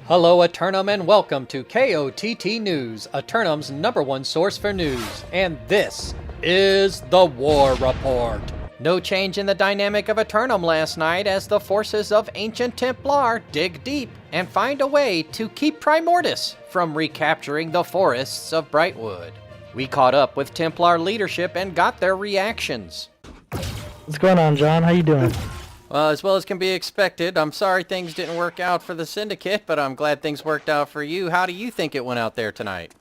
Hello Eternum and welcome to KOTT News, Eternum's #1 source for news, and this is the War Report. No change in the dynamic of Eternum last night as the forces of Ancient Templar dig deep and find a way to keep Primordius from recapturing the forests of Brightwood. We caught up with Templar leadership and got their reactions. What's going on, John? How you doing? Well, as well as can be expected. I'm sorry things didn't work out for the Syndicate, but I'm glad things worked out for you. How do you think it went out there tonight?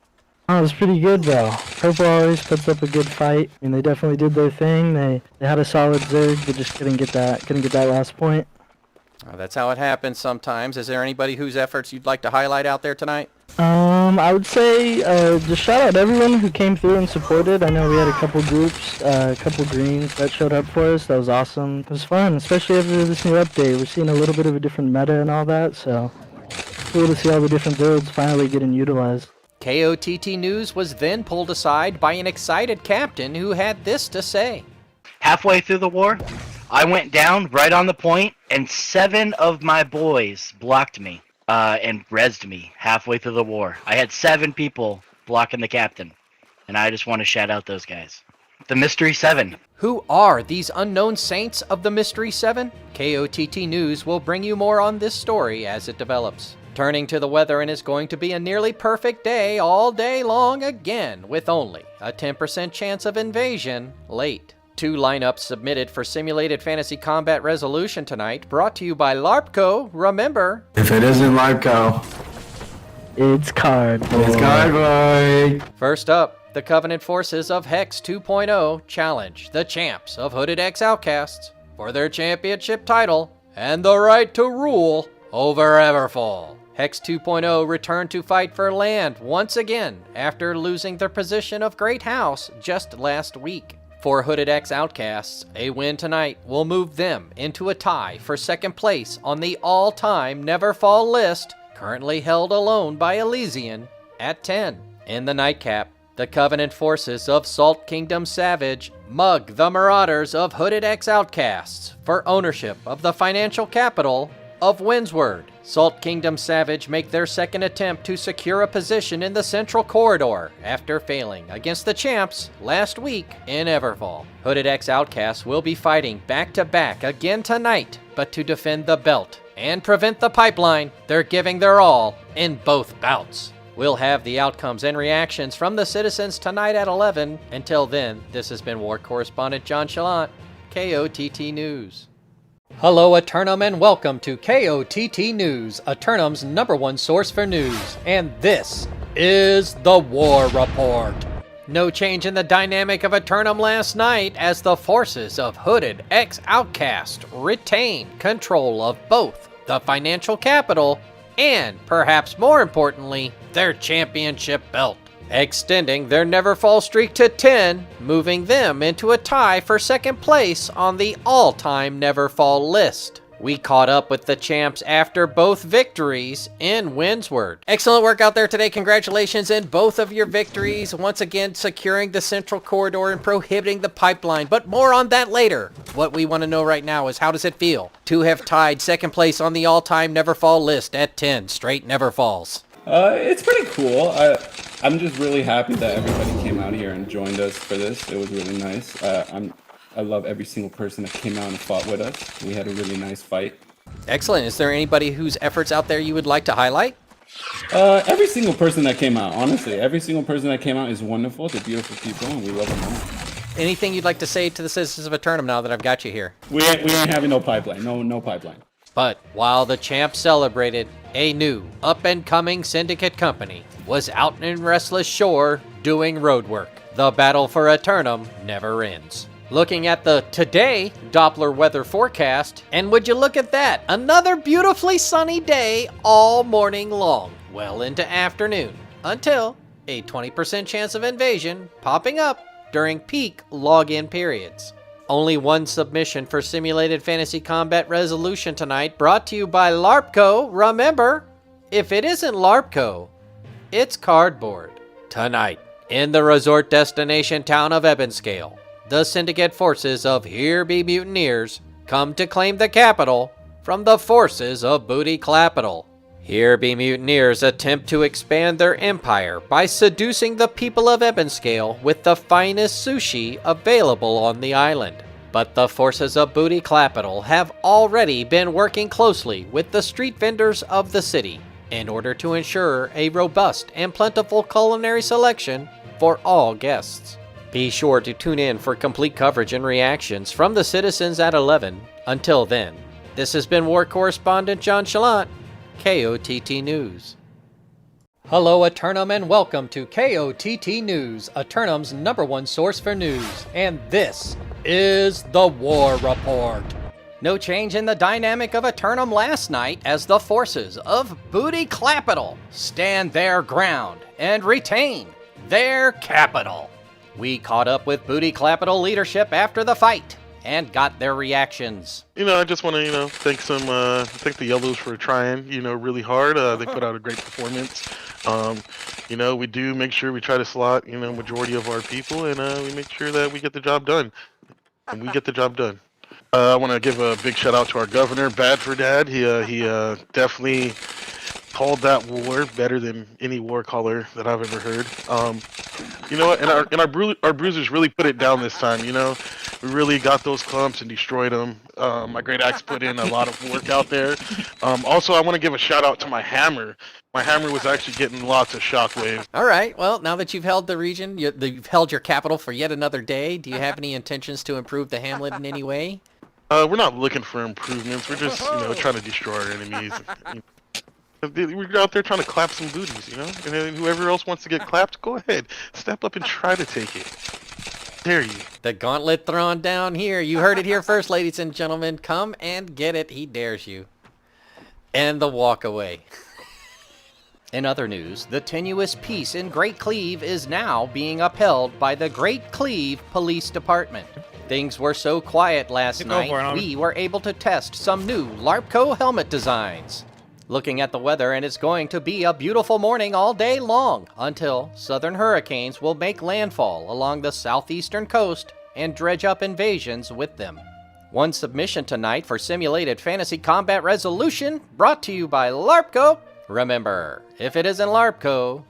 Oh, it was pretty good, though. Purple always puts up a good fight. I mean, they definitely did their thing. They had a solid Zerg, but just couldn't get that last point. That's how it happens sometimes. Is there anybody whose efforts you'd like to highlight out there tonight? I would say just shout out everyone who came through and supported. I know we had a couple groups, a couple greens that showed up for us. That was awesome. It was fun, especially after this new update. We're seeing a little bit of a different meta and all that, so it's cool to see all the different builds finally getting utilized. KOTT News was then pulled aside by an excited captain who had this to say. Halfway through the war, I went down right on the point, and 7 of my boys blocked me and rezzed me halfway through the war. I had 7 people blocking the captain, and I just want to shout out those guys. The Mystery 7. Who are these unknown saints of the Mystery 7? KOTT News will bring you more on this story as it develops. Turning to the weather, and it's going to be a nearly perfect day all day long again, with only a 10% chance of invasion late. 2 lineups submitted for Simulated Fantasy Combat Resolution tonight, brought to you by LARPco. Remember, if it isn't LARPco, it's Cardboard. it's Cardboard. First up, the Covenant forces of Hex 2.0 challenge the champs of Hooded X Outcasts for their championship title and the right to rule over Everfall. Hex 2.0 returned to fight for land once again after losing their position of Great House just last week. For Hooded X Outcasts, a win tonight will move them into a tie for second place on the all-time Neverfall list, currently held alone by Elysian at 10. In the nightcap, the Covenant forces of Salt Kingdom Savage mug the Marauders of Hooded X Outcasts for ownership of the financial capital of Windsward. Salt Kingdom Savage make their second attempt to secure a position in the Central Corridor after failing against the champs last week in Everfall. Hooded X Outcasts will be fighting back-to-back again tonight, but to defend the belt and prevent the pipeline, they're giving their all in both bouts. We'll have the outcomes and reactions from the citizens tonight at 11. Until then, this has been War Correspondent JChalant, KOTT News. Hello Eternum and welcome to KOTT News, Eternum's #1 source for news, and this is the War Report. No change in the dynamic of Eternum last night as the forces of Hooded X Outcast retain control of both the financial capital and, perhaps more importantly, their championship belt, extending their Neverfall streak to 10, moving them into a tie for second place on the all-time Neverfall list. We caught up with the champs after both victories in Windsward. Excellent work out there today. Congratulations in both of your victories. Once again, securing the Central Corridor and prohibiting the pipeline, but more on that later. What we want to know right now is how does it feel to have tied second place on the all-time Neverfall list at 10 straight Neverfalls? It's pretty cool. I'm just really happy that everybody came out here and joined us for this. It was really nice. I love every single person that came out and fought with us. We had a really nice fight. Excellent. Is there anybody whose efforts out there you would like to highlight? Every single person that came out, honestly. Every single person that came out is wonderful. They're beautiful people, and we love them all. Anything you'd like to say to the citizens of Eternum now that I've got you here? We ain't having no pipeline. No pipeline. But while the champs celebrated, a new, up-and-coming syndicate company was out in Restless Shore doing road work. The battle for Eternum never ends. Looking at the today Doppler weather forecast, and would you look at that, another beautifully sunny day all morning long, well into afternoon, until a 20% chance of invasion popping up during peak login periods. Only one submission for Simulated Fantasy Combat Resolution tonight, brought to you by LARPco. Remember, if it isn't LARPco, it's Cardboard. Tonight, in the resort destination town of Ebonscale, the Syndicate forces of Here Be Mutineers come to claim the capital from the forces of Booty Clapital. Here be mutineers attempt to expand their empire by seducing the people of Ebonscale with the finest sushi available on the island. But the forces of Booty Clapital have already been working closely with the street vendors of the city in order to ensure a robust and plentiful culinary selection for all guests. Be sure to tune in for complete coverage and reactions from the citizens at 11. Until then, this has been War Correspondent JChalant, KOTT News. Hello Eternum and welcome to KOTT News, Eternum's #1 source for news, and this is the War Report. No change in the dynamic of Eternum last night as the forces of Booty Clapital stand their ground and retain their capital. We caught up with Booty Clapital leadership after the fight and got their reactions. I just want to, thank the Yellows for trying, really hard. They put out a great performance. We do make sure we try to slot, majority of our people, and we make sure that we get the job done. And we get the job done. I want to give a big shout out to our governor, Bad for Dad. He definitely called that war better than any war caller that I've ever heard. And our bruisers really put it down this time. We really got those clumps and destroyed them. My great axe put in a lot of work out there. Also, I want to give a shout out to my hammer. My hammer was actually getting lots of shockwaves. All right, well, now that you've held the region, you've held your capital for yet another day, do you have any intentions to improve the hamlet in any way? We're not looking for improvements. We're just, trying to destroy our enemies. We're out there trying to clap some booties, and then whoever else wants to get clapped, go ahead. Step up and try to take it. Dare you. The gauntlet thrown down here. You heard it here first, ladies and gentlemen. Come and get it. He dares you. And the walk away. In other news, the tenuous peace in Great Cleve is now being upheld by the Great Cleve Police Department. Things were so quiet last night, we were able to test some new LARPCO helmet designs. Looking at the weather, and it's going to be a beautiful morning all day long until southern hurricanes will make landfall along the southeastern coast and dredge up invasions with them. One submission tonight for Simulated Fantasy Combat Resolution brought to you by LARPCO. Remember, if it isn't LARPCO,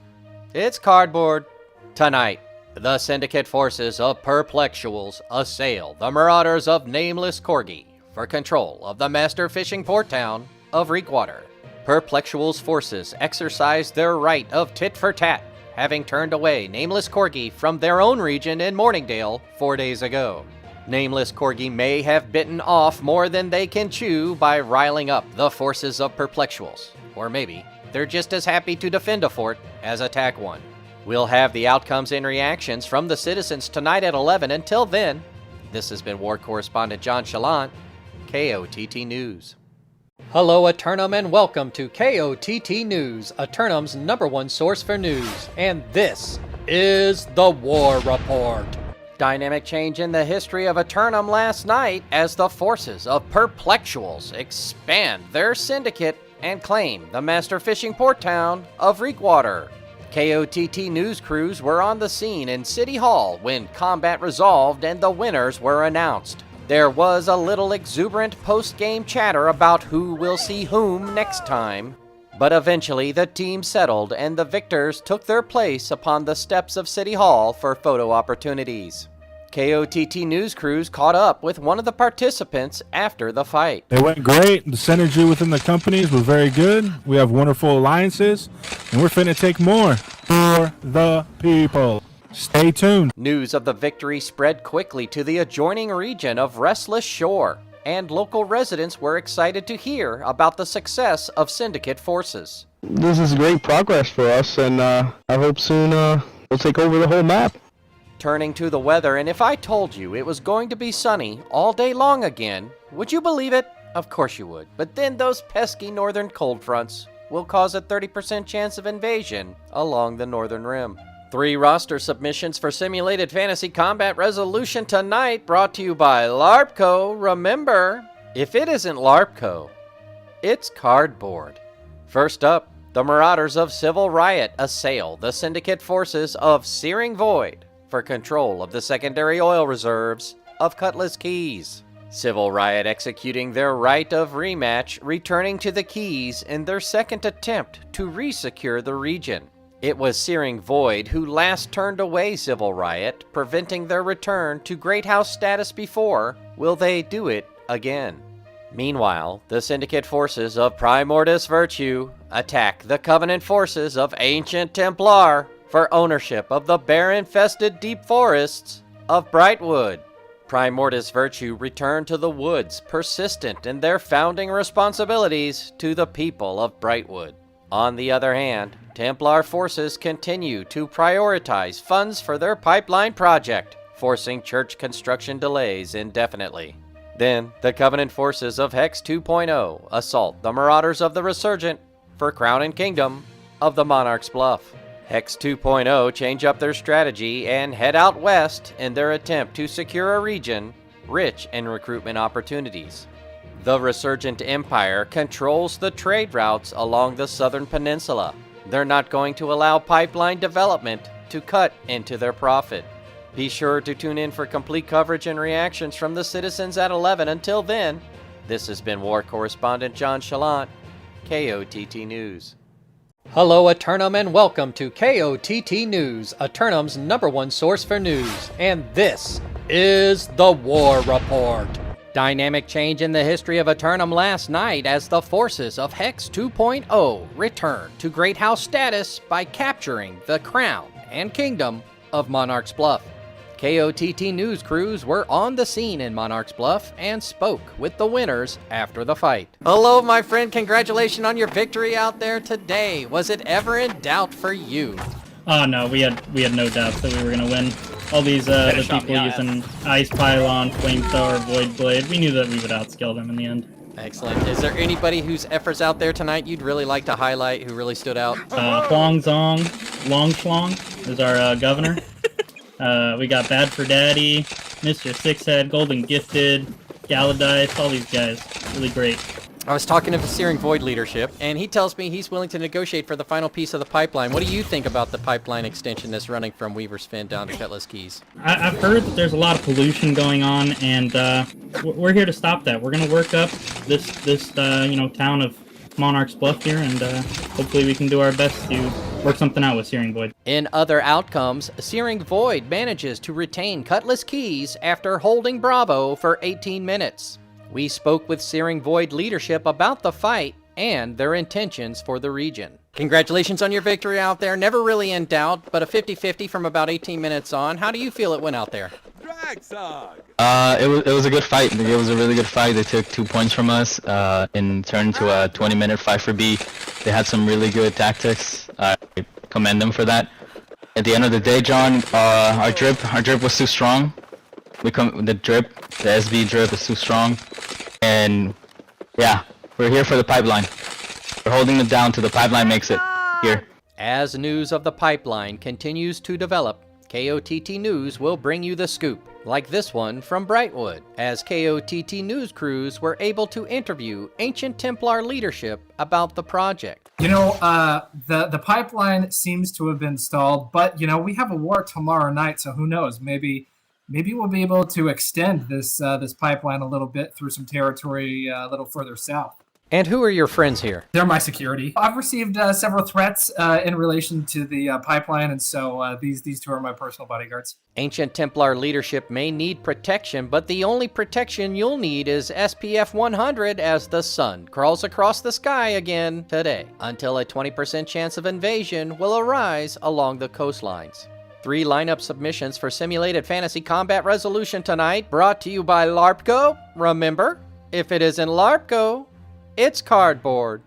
it's cardboard. Tonight, the Syndicate forces of Perplexuals assail the Marauders of Nameless Corgi for control of the master fishing port town of Reekwater. Perplexuals' forces exercised their right of tit for tat, having turned away Nameless Corgi from their own region in Morningdale 4 days ago. Nameless Corgi may have bitten off more than they can chew by riling up the forces of Perplexuals. Or maybe they're just as happy to defend a fort as attack one. We'll have the outcomes and reactions from the citizens tonight at 11. Until then, this has been War Correspondent JChalant, KOTT News. Hello Eternum and welcome to KOTT News, Eternum's #1 source for news, and this is the War Report. Dynamic change in the history of Eternum last night as the forces of Perplexuals expand their syndicate and claim the master fishing port town of Reekwater. KOTT news crews were on the scene in City Hall when combat resolved and the winners were announced. There was a little exuberant post-game chatter about who will see whom next time, but eventually the team settled and the victors took their place upon the steps of City Hall for photo opportunities. KOTT news crews caught up with one of the participants after the fight. It went great. The synergy within the companies was very good. We have wonderful alliances, and we're finna take more for the people. Stay tuned. News of the victory spread quickly to the adjoining region of Restless Shore, and local residents were excited to hear about the success of Syndicate forces. This is great progress for us, and I hope soon we'll take over the whole map. Turning to the weather, and if I told you it was going to be sunny all day long again, would you believe it? Of course you would. But then those pesky northern cold fronts will cause a 30% chance of invasion along the northern rim. 3 roster submissions for Simulated Fantasy Combat Resolution tonight brought to you by LARPCO. Remember, if it isn't LARPCO, it's cardboard. First up, the Marauders of Civil Riot assail the Syndicate forces of Searing Void for control of the secondary oil reserves of Cutlass Keys. Civil Riot executing their right of rematch, returning to the keys in their second attempt to resecure the region. It was Searing Void who last turned away Civil Riot, preventing their return to Great House status before. Will they do it again? Meanwhile, the Syndicate forces of Primordus Virtue attack the Covenant forces of Ancient Templar for ownership of the bear-infested deep forests of Brightwood. Primordus Virtue return to the woods, persistent in their founding responsibilities to the people of Brightwood. On the other hand, Templar forces continue to prioritize funds for their pipeline project, forcing church construction delays indefinitely. Then, the Covenant forces of Hex 2.0 assault the Marauders of the Resurgent for Crown and Kingdom of the Monarch's Bluff. Hex 2.0 change up their strategy and head out west in their attempt to secure a region rich in recruitment opportunities. The Resurgent Empire controls the trade routes along the southern peninsula. They're not going to allow pipeline development to cut into their profit. Be sure to tune in for complete coverage and reactions from the citizens at 11. Until then, this has been War Correspondent JChalant, KOTT News. Hello, Eternum, and welcome to KOTT News, Eternum's #1 source for news. And this is the War Report. Dynamic change in the history of Eternum last night as the forces of Hex 2.0 returned to Great House status by capturing the Crown and Kingdom of Monarch's Bluff. KOTT news crews were on the scene in Monarch's Bluff and spoke with the winners after the fight. Hello, my friend. Congratulations on your victory out there today. Was it ever in doubt for you? Oh no, we had no doubt that we were gonna win. All these other people using Ice Pylon, Flamethrower, Void Blade, we knew that we would outskill them in the end. Excellent. Is there anybody whose efforts out there tonight you'd really like to highlight who really stood out? Huang Zong, Long Schlong is our governor. We got Bad for Daddy, Mr. Sixhead, Golden Gifted, Galadice, all these guys. Really great. I was talking to the Searing Void leadership, and he tells me he's willing to negotiate for the final piece of the pipeline. What do you think about the pipeline extension that's running from Weaver's Fin down to Cutlass Keys? I've heard that there's a lot of pollution going on, and we're here to stop that. We're going to work up this town of Monarch's Bluff here, and hopefully we can do our best to work something out with Searing Void. In other outcomes, Searing Void manages to retain Cutlass Keys after holding Bravo for 18 minutes. We spoke with Searing Void leadership about the fight and their intentions for the region. Congratulations on your victory out there. Never really in doubt, but a 50-50 from about 18 minutes on. How do you feel it went out there? It was a good fight. It was a really good fight. They took 2 points from us and turned to a 20-minute fight for B. They had some really good tactics. I commend them for that. At the end of the day, John, our drip was too strong. The SB drip is too strong, and yeah, we're here for the pipeline. We're holding it down till the pipeline makes it here. As news of the pipeline continues to develop, KOTT News will bring you the scoop, like this one from Brightwood, as KOTT News crews were able to interview Ancient Templar leadership about the project. You know, the pipeline seems to have been stalled, but you know, we have a war tomorrow night, so who knows? Maybe we'll be able to extend this pipeline a little bit through some territory a little further south. And who are your friends here? They're my security. I've received several threats in relation to the pipeline, and so these two are my personal bodyguards. Ancient Templar leadership may need protection, but the only protection you'll need is SPF 100 as the sun crawls across the sky again today, until a 20% chance of invasion will arise along the coastlines. 3 lineup submissions for Simulated Fantasy Combat Resolution tonight, brought to you by LARPCO. Remember, if it isn't LARPCO, it's cardboard.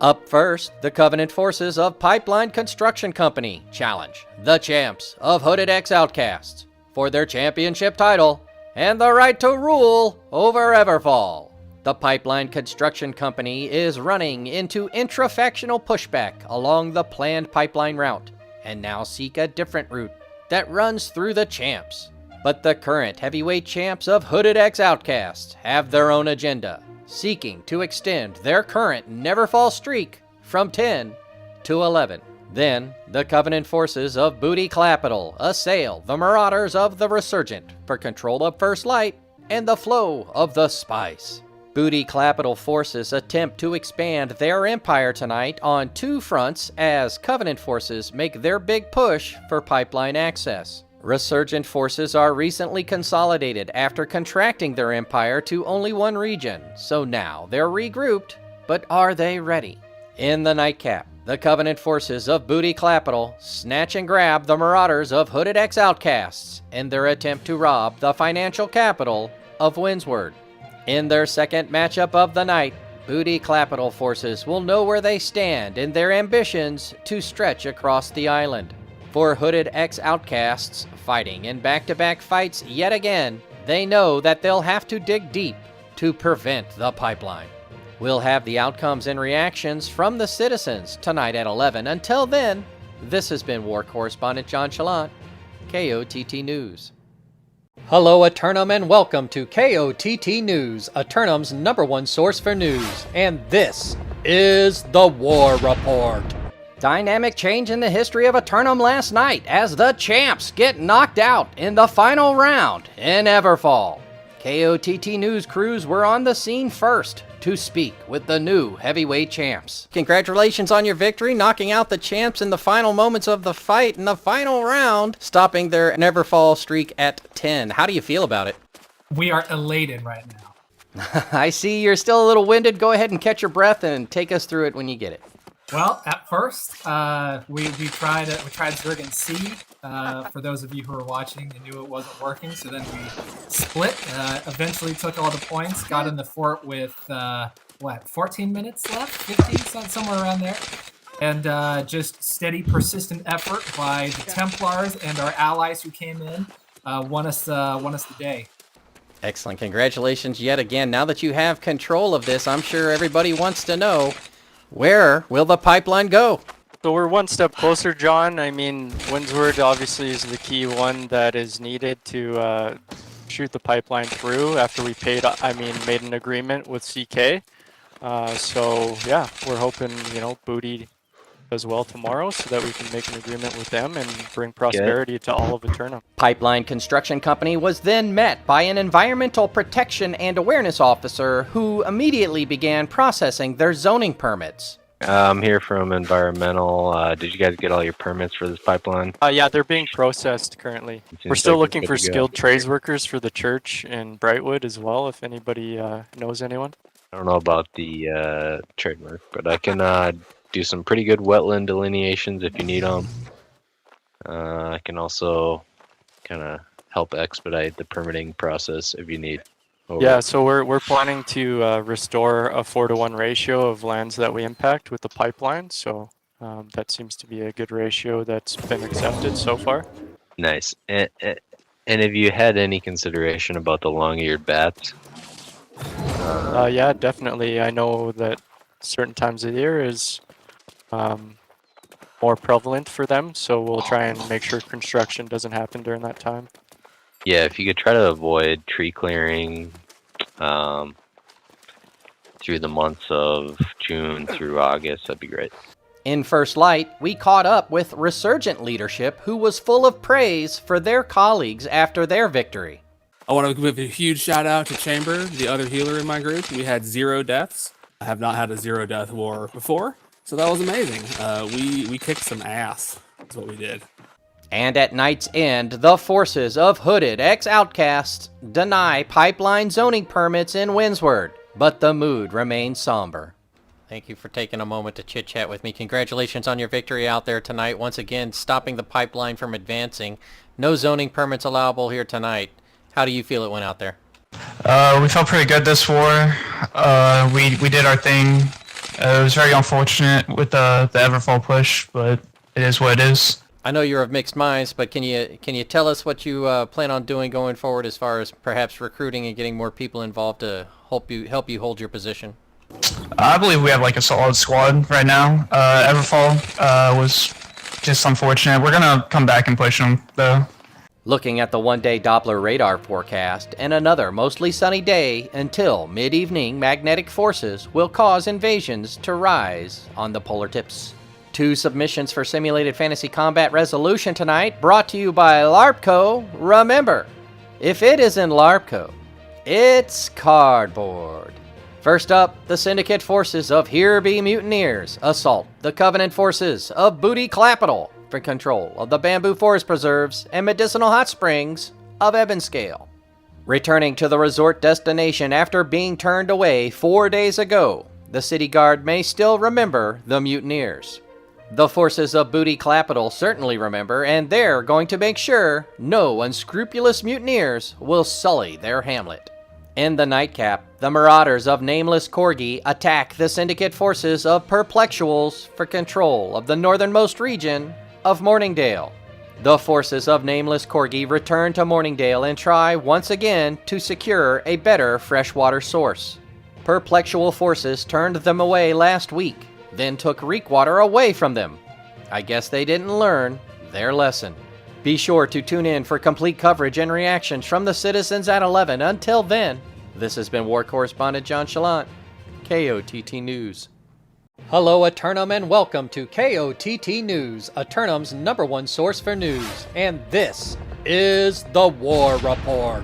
Up first, the Covenant forces of Pipeline Construction Company challenge the champs of Hooded X Outcasts for their championship title and the right to rule over Everfall. The Pipeline Construction Company is running into intra-factional pushback along the planned pipeline route and now seek a different route that runs through the champs. But the current heavyweight champs of Hooded X Outcasts have their own agenda, seeking to extend their current Neverfall streak from 10 to 11. Then, the Covenant forces of Booty Clapital assail the Marauders of the Resurgent for control of First Light and the flow of the spice. Booty Capital forces attempt to expand their empire tonight on two fronts as Covenant forces make their big push for pipeline access. Resurgent forces are recently consolidated after contracting their empire to only one region, so now they're regrouped, but are they ready? In the nightcap, the Covenant forces of Booty Capital snatch and grab the marauders of Hooded X Outcasts in their attempt to rob the financial capital of Windsward. In their second matchup of the night, Booty Capital forces will know where they stand in their ambitions to stretch across the island. For Hooded X Outcasts fighting in back-to-back fights yet again, they know that they'll have to dig deep to prevent the pipeline. We'll have the outcomes and reactions from the citizens tonight at 11. Until then, this has been War Correspondent JChalant, KOTT News. Hello, Eternum, and welcome to KOTT News, Eternum's #1 source for news. And this is the War Report. Dynamic change in the history of Eternum last night as the champs get knocked out in the final round in Everfall. KOTT News crews were on the scene first to speak with the new heavyweight champs. Congratulations on your victory, knocking out the champs in the final moments of the fight in the final round, stopping their Neverfall streak at 10. How do you feel about it? We are elated right now. I see you're still a little winded. Go ahead and catch your breath and take us through it when you get it. Well, at first, we tried Zerg C. For those of you who are watching and knew it wasn't working, so then we split. Eventually took all the points, got in the fort with 14 minutes left, 15, somewhere around there, and just steady, persistent effort by the Templars and our allies who came in won us the day. Excellent, congratulations yet again. Now that you have control of this, I'm sure everybody wants to know, where will the pipeline go? So we're one step closer, John. I mean, Windsward obviously is the key one that is needed to shoot the pipeline through after we made an agreement with CK. So yeah, we're hoping, Booty as well tomorrow so that we can make an agreement with them and bring prosperity to all of Eternum. Pipeline Construction Company was then met by an environmental protection and awareness officer who immediately began processing their zoning permits. I'm here from environmental. Did you guys get all your permits for this pipeline? Yeah, they're being processed currently. We're still looking for skilled trades workers for the church in Brightwood as well, if anybody knows anyone. I don't know about the trademark, but I can do some pretty good wetland delineations if you need them. I can also kind of help expedite the permitting process if you need. Yeah, so we're planning to restore a 4-to-1 ratio of lands that we impact with the pipeline. So that seems to be a good ratio that's been accepted so far. Nice. And have you had any consideration about the long-eared bats? Yeah, definitely. I know that certain times of the year is more prevalent for them, so we'll try and make sure construction doesn't happen during that time. Yeah, if you could try to avoid tree clearing through the months of June through August, that'd be great. In First Light, we caught up with Resurgent leadership who was full of praise for their colleagues after their victory. I want to give a huge shout out to Chamber, the other healer in my group. We had 0 deaths. I have not had a 0-death war before, so that was amazing. We kicked some ass, is what we did. And at night's end, the forces of Hooded X Outcasts deny pipeline zoning permits in Windsward, but the mood remains somber. Thank you for taking a moment to chit-chat with me. Congratulations on your victory out there tonight. Once again, stopping the pipeline from advancing. No zoning permits allowable here tonight. How do you feel it went out there? We felt pretty good this war. We did our thing. It was very unfortunate with the Everfall push, but it is what it is. I know you're of mixed minds, but can you tell us what you plan on doing going forward as far as perhaps recruiting and getting more people involved to help you hold your position? I believe we have like a solid squad right now. Everfall was just unfortunate. We're gonna come back and push them though. Looking at the one-day Doppler radar forecast and another mostly sunny day until mid-evening, magnetic forces will cause invasions to rise on the polar tips. 2 submissions for Simulated Fantasy Combat Resolution tonight, brought to you by LARPCO. Remember, if it isn't LARPCO, It's cardboard. First up, the syndicate forces of Here Be Mutineers assault the Covenant forces of Booty Clapital for control of the bamboo forest preserves and medicinal hot springs of Ebonscale. Returning to the resort destination after being turned away 4 days ago, the city guard may still remember the mutineers. The forces of Booty Clapital certainly remember, and they're going to make sure no unscrupulous mutineers will sully their hamlet. In the nightcap, the marauders of Nameless Corgi attack the syndicate forces of Perplexuals for control of the northernmost region of Morningdale. The forces of Nameless Corgi return to Morningdale and try once again to secure a better freshwater source. Perplexual forces turned them away last week, then took Reekwater away from them. I guess they didn't learn their lesson. Be sure to tune in for complete coverage and reactions from the citizens at 11. Until then, this has been War Correspondent JChalant, KOTT News. Hello, Eternum, and welcome to KOTT News, Eternum's #1 source for news. And this is the War Report.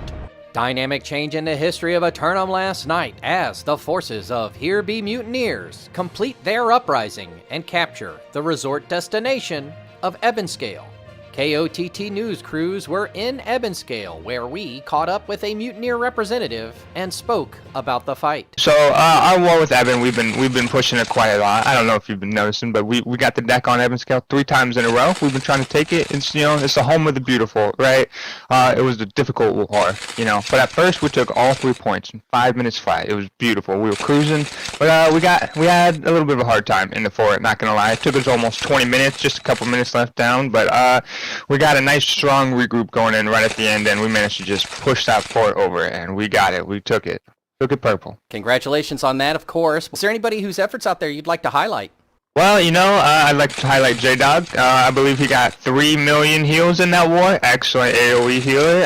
Dynamic change in the history of Eternum last night as the forces of Here Be Mutineers complete their uprising and capture the resort destination of Ebonscale. KOTT News crews were in Ebonscale, where we caught up with a mutineer representative and spoke about the fight. So our war with Eben, we've been pushing it quite a lot. I don't know if you've been noticing, but we got the deck on Ebonscale 3 times in a row. We've been trying to take it. It's it's the home of the beautiful, right? It was a difficult war, But at first we took all 3 points in 5 minutes flat. It was beautiful. We were cruising, but we had a little bit of a hard time in the fort. Not gonna lie, it took us almost 20 minutes, just a couple minutes left down, but we got a nice strong regroup going in right at the end, and we managed to just push that fort over, and we got it. We took it. Took it purple. Congratulations on that, of course. Is there anybody whose efforts out there you'd like to highlight? Well, I'd like to highlight J-Dog. I believe he got 3 million heals in that war. Excellent AoE healer.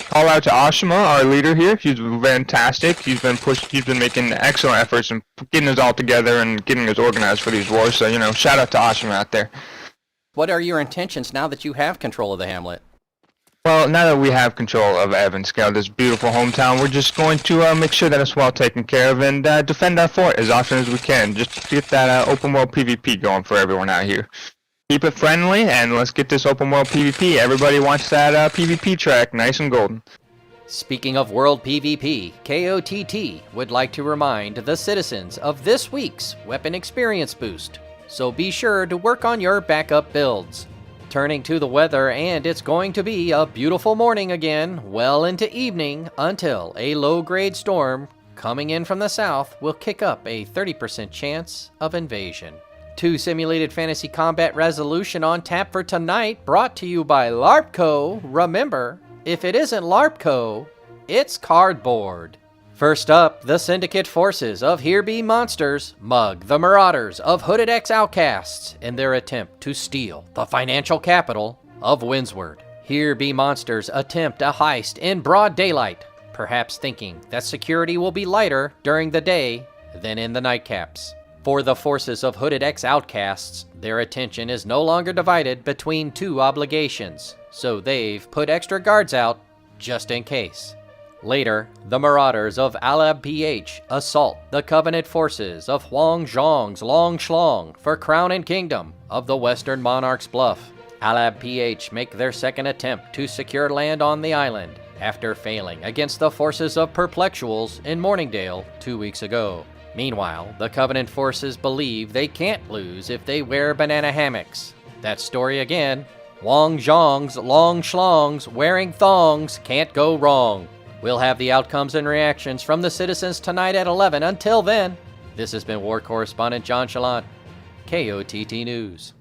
Call out to Buchamma, our leader here. He's fantastic. He's been making excellent efforts and getting us all together and getting us organized for these wars. So, shout out to Buchamma out there. What are your intentions now that you have control of the hamlet? Well, now that we have control of Ebonscale, this beautiful hometown, we're just going to make sure that it's well taken care of and defend our fort as often as we can, just to get that open world PvP going for everyone out here. Keep it friendly, and let's get this open world PvP. Everybody wants that PvP track nice and golden. Speaking of world PvP, KOTT would like to remind the citizens of this week's weapon experience boost. So be sure to work on your backup builds. Turning to the weather, and it's going to be a beautiful morning again, well into evening, until a low-grade storm coming in from the south will kick up a 30% chance of invasion. 2 simulated fantasy combat resolution on tap for tonight, brought to you by LARPco. Remember, if it isn't LARPco, it's cardboard. First up, the syndicate forces of Here Be Monsters mug the marauders of Hooded X Outcasts in their attempt to steal the financial capital of Windsward. Here Be Monsters attempt a heist in broad daylight, perhaps thinking that security will be lighter during the day than in the nightcaps. For the forces of Hooded X Outcasts, their attention is no longer divided between 2 obligations, so they've put extra guards out just in case. Later, the marauders of Alab PH assault the Covenant forces of Huang Zhong's Long Shlong for Crown and Kingdom of the Western Monarch's Bluff. Alab PH make their second attempt to secure land on the island after failing against the forces of Perplexuals in Morningdale 2 weeks ago. Meanwhile, the Covenant forces believe they can't lose if they wear banana hammocks. That story again. Huang Zhong's Long Shlongs wearing thongs can't go wrong. We'll have the outcomes and reactions from the citizens tonight at 11. Until then, this has been War Correspondent JChalant, KOTT News.